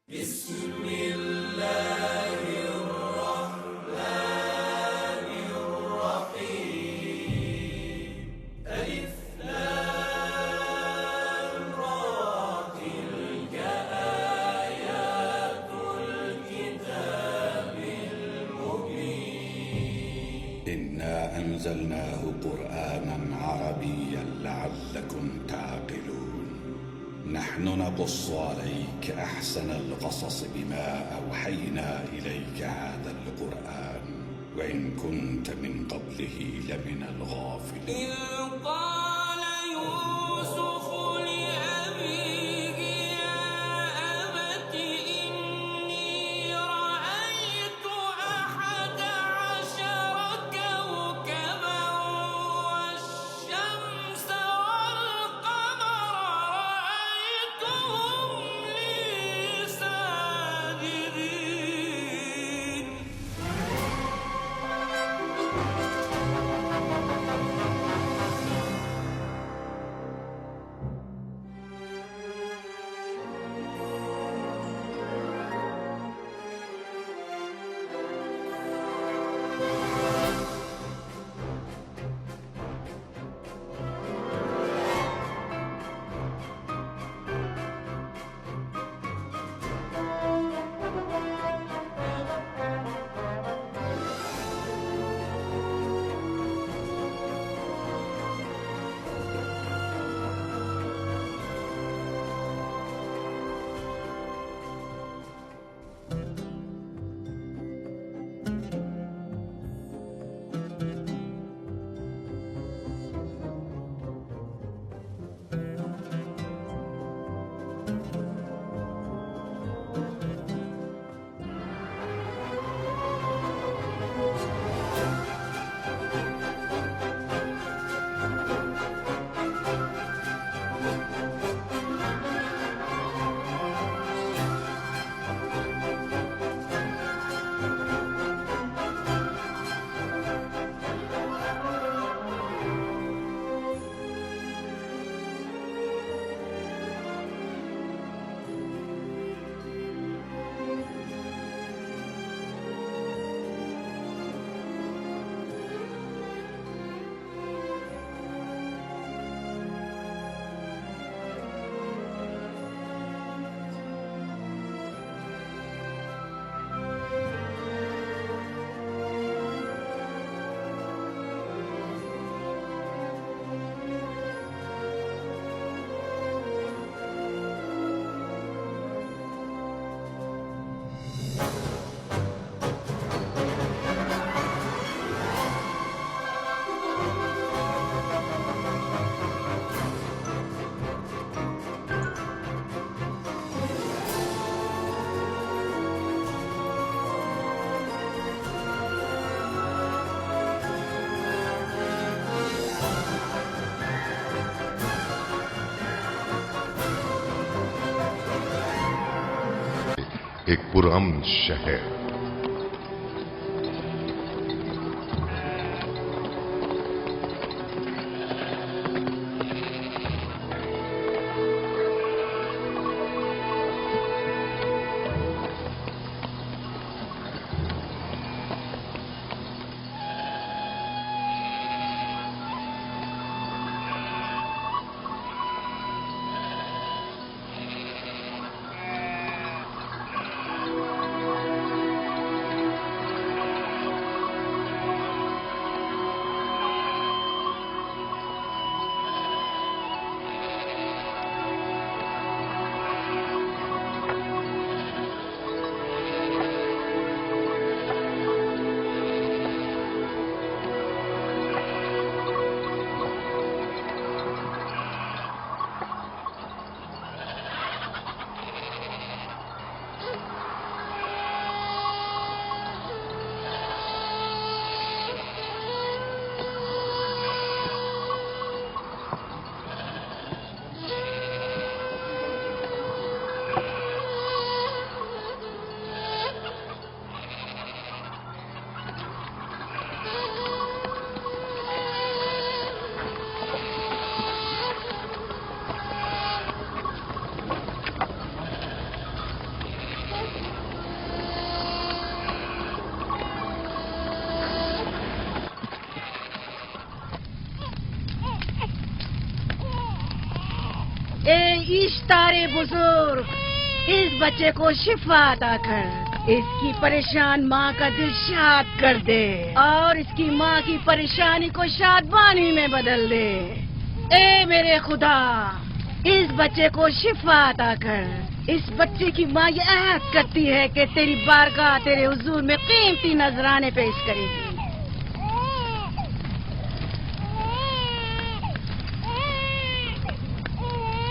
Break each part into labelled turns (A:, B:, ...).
A: بسم الله الرحمن الرحيم ألف لام را تلك آيات الكتاب المبين
B: إنا أنزلناه قرآنا عربيا لعلكم تعقلون نحن نقص عليك أحسن القصص بما أوحينا إليك هذا القرآن وإن كنت من قبله لمن الغافلين.
A: إذ قال يوسف لأبيه يا أبت إني رأيت 11 كوكبا والشمس والقمر رأيتهم لي ساجدين.
C: ایک پرامن شہر.
D: اے اشتار بزرگ، اس بچے کو شفا عطا کر، اس کی پریشان ماں کا دل شاد کر دے اور اس کی ماں کی پریشانی کو شادمانی میں بدل دے۔ اے میرے خدا، اس بچے کو شفا عطا کر۔ اس بچے کی ماں یہ عہد کرتی ہے کہ تیری بارگاہ تیرے حضور میں قیمتی نذرانے پیش کرے گی۔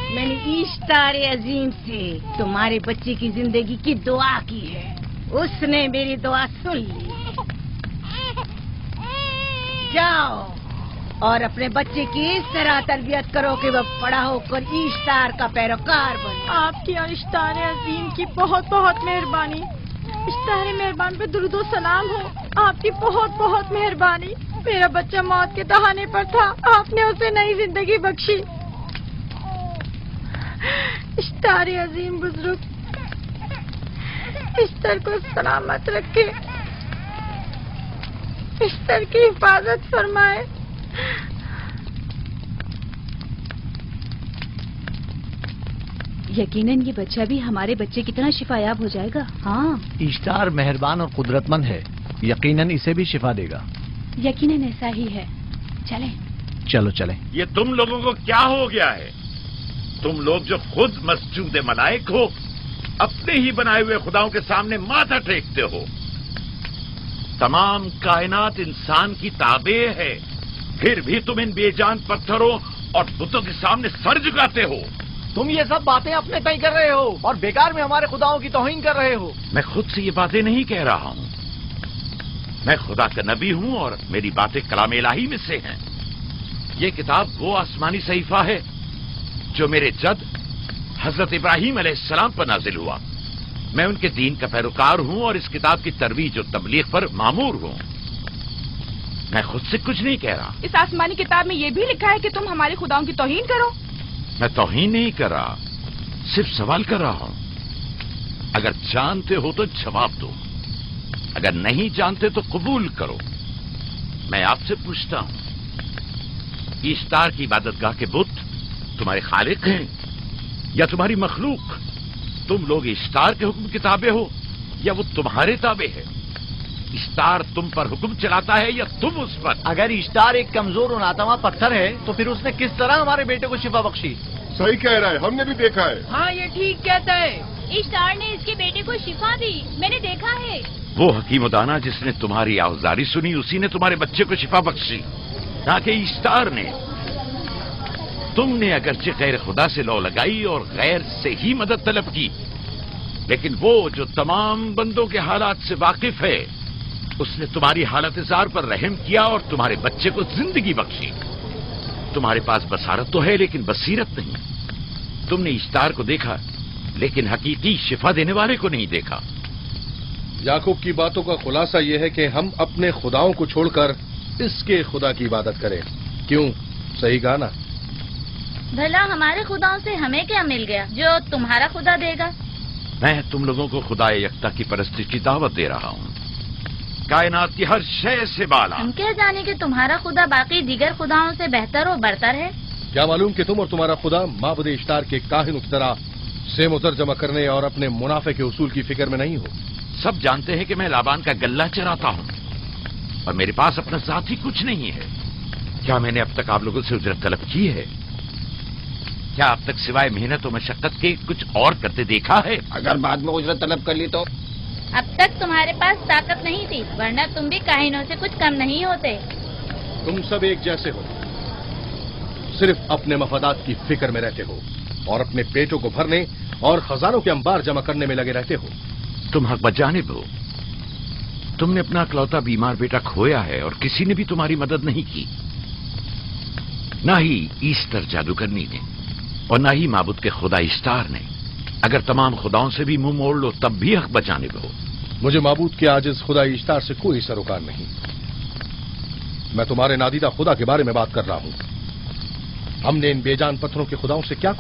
D: میں نے اشتار عظیم سے تمہارے بچے کی زندگی کی دعا کی ہے، اس نے میری دعا سن لی۔ جاؤ اور اپنے بچے کی اس طرح تربیت کرو کہ وہ بڑا ہو کر اشتار کا پیروکار بنے۔
E: آپ کی اور اشتار عظیم کی بہت بہت مہربانی۔ اشتار مہربان پہ درود و سلام ہو، آپ کی بہت بہت مہربانی۔ میرا بچہ موت کے دہانے پر تھا، آپ نے اسے نئی زندگی بخشی۔ اشتار عظیم بزرگ اشتر کو سلامت رکھے، اشتر کی حفاظت فرمائے۔
F: یقیناً یہ بچہ بھی ہمارے بچے کی طرح شفا یاب ہو جائے گا۔ ہاں
G: اشتار مہربان اور قدرت مند ہے، یقیناً اسے بھی شفا دے گا۔
F: یقیناً ایسا ہی ہے، چلیں۔
G: چلو چلیں۔
H: یہ تم لوگوں کو کیا ہو گیا ہے؟ تم لوگ جو خود مسجود ملائک ہو، اپنے ہی بنائے ہوئے خداؤں کے سامنے ماتھا ٹیکتے ہو۔ تمام کائنات انسان کی تابع ہے، پھر بھی تم ان بے جان پتھروں اور بتوں کے سامنے سر جھکاتے ہو۔
G: تم یہ سب باتیں اپنے تئیں کر رہے ہو اور بیکار میں ہمارے خداؤں کی توہین کر رہے ہو۔
H: میں خود سے یہ باتیں نہیں کہہ رہا ہوں، میں خدا کا نبی ہوں اور میری باتیں کلام الہی میں سے ہیں۔ یہ کتاب وہ آسمانی صحیفہ ہے جو میرے جد حضرت ابراہیم علیہ السلام پر نازل ہوا۔ میں ان کے دین کا پیروکار ہوں اور اس کتاب کی ترویج اور تبلیغ پر مامور ہوں۔ میں خود سے کچھ نہیں کہہ رہا۔
E: اس آسمانی کتاب میں یہ بھی لکھا ہے کہ تم ہمارے خداؤں کی توہین کرو۔
H: میں توہین نہیں کر رہا، صرف سوال کر رہا ہوں۔ اگر جانتے ہو تو جواب دو، اگر نہیں جانتے تو قبول کرو۔ میں آپ سے پوچھتا ہوں، اشتار کی عبادت گاہ کے بت تمہارے خالق ہیں یا تمہاری مخلوق؟ تم لوگ اشتار کے حکم کے تابع ہو یا وہ تمہارے تابع ہے؟ اشتار تم پر حکم چلاتا ہے یا تم اس پر؟
G: اگر اشتار ایک کمزور اور ناتواں پتھر ہے تو پھر اس نے کس طرح ہمارے بیٹے کو شفا بخشی؟
I: صحیح کہہ رہا ہے، ہم نے بھی دیکھا ہے۔
E: ہاں یہ ٹھیک کہتا ہے،
F: اشتار نے اس کے بیٹے کو شفا دی، میں نے دیکھا ہے۔
H: وہ حکیم و دانا جس نے تمہاری آوازاری سنی، اسی نے تمہارے بچے کو شفا بخشی، نہ کہ اشتار نے۔ تم نے اگرچہ غیر خدا سے لو لگائی اور غیر سے ہی مدد طلب کی، لیکن وہ جو تمام بندوں کے حالات سے واقف ہے، اس نے تمہاری حالت زار پر رحم کیا اور تمہارے بچے کو زندگی بخشی۔ تمہارے پاس بصارت تو ہے لیکن بصیرت نہیں۔ تم نے اشتار کو دیکھا لیکن حقیقی شفا دینے والے کو نہیں دیکھا۔
I: یعقوب کی باتوں کا خلاصہ یہ ہے کہ ہم اپنے خداؤں کو چھوڑ کر اس کے خدا کی عبادت کریں۔ کیوں؟ صحیح کہا نا؟
F: بھلا ہمارے خداؤں سے ہمیں کیا مل گیا جو تمہارا خدا دے گا؟
H: میں تم لوگوں کو خدا یکتا کی پرستی کی دعوت دے رہا ہوں، کائنات کی ہر شے سے بالا۔
F: ہم کیا جانے کہ تمہارا خدا باقی دیگر خداؤں سے بہتر و برتر ہے؟
I: کیا معلوم کہ تم اور تمہارا خدا معبود اشتار کے کاہنوں کی طرح سیم و زر جمع کرنے اور اپنے منافع کے اصول کی فکر میں نہیں ہو؟
H: سب جانتے ہیں کہ میں لابان کا غلہ چراتا ہوں اور میرے پاس اپنا ذاتی کچھ نہیں ہے۔ کیا میں نے اب تک آپ لوگوں سے اجرت طلب کی ہے؟ کیا اب تک سوائے محنت و مشقت کے کچھ اور کرتے دیکھا ہے؟
J: اگر بعد میں اجرت طلب کر لی تو؟
F: اب تک تمہارے پاس طاقت نہیں تھی، ورنہ تم بھی کاہنوں سے کچھ کم نہیں ہوتے۔
I: تم سب ایک جیسے ہو، صرف اپنے مفادات کی فکر میں رہتے ہو اور اپنے پیٹوں کو بھرنے اور خزانوں کے انبار جمع کرنے میں لگے رہتے ہو۔
H: تم حق بجانب ہو۔ تم نے اپنا اکلوتا بیمار بیٹا کھویا ہے اور کسی نے بھی تمہاری مدد نہیں کی، نہ ہی ایسٹر جادوگرنی نے اور نہ ہی معبود کے خدا اشتار نے۔ اگر تمام خداؤں سے بھی منہ موڑ لو تب بھی حق بجانب ہو۔
I: مجھے معبود کے عاجز خدا اشتار سے کوئی سروکار نہیں۔ میں تمہارے نادیدہ خدا کے بارے میں بات کر رہا ہوں۔ ہم نے ان بے جان پتھروں کے خداؤں سے کیا